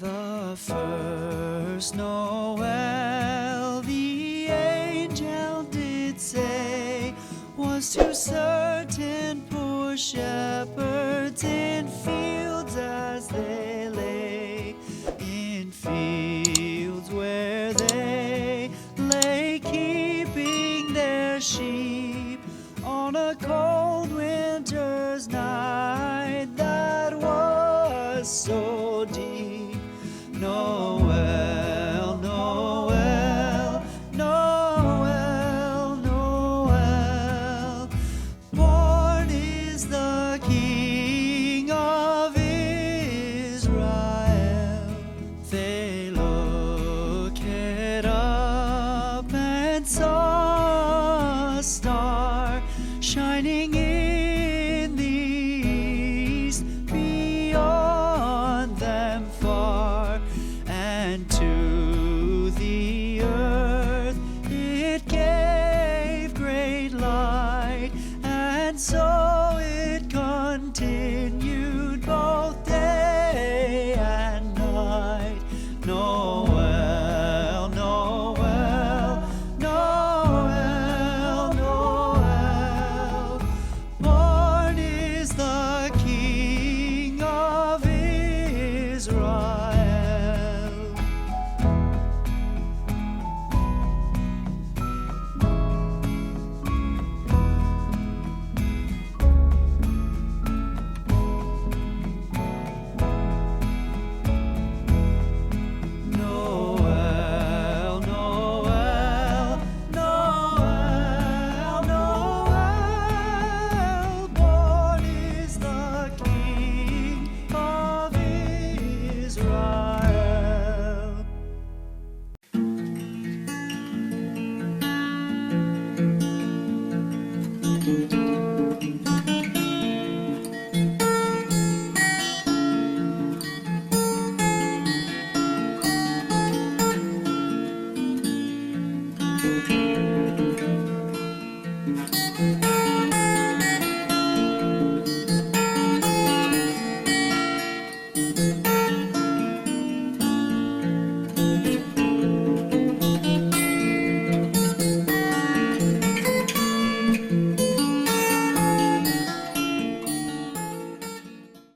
The first Noel, the angel did say, was to certain poor shepherds in fields as they lay, in fields where they lay keeping their sheep on a cold winter's night that was so deep. Noel, Noel, Noel, Noel, born is the King of Israel. They looked up and saw a star shining in the east beyond them far. And to the earth it gave great light, and so it continued both day and night. Noel, Noel, Noel, Noel, born is the King of Israel.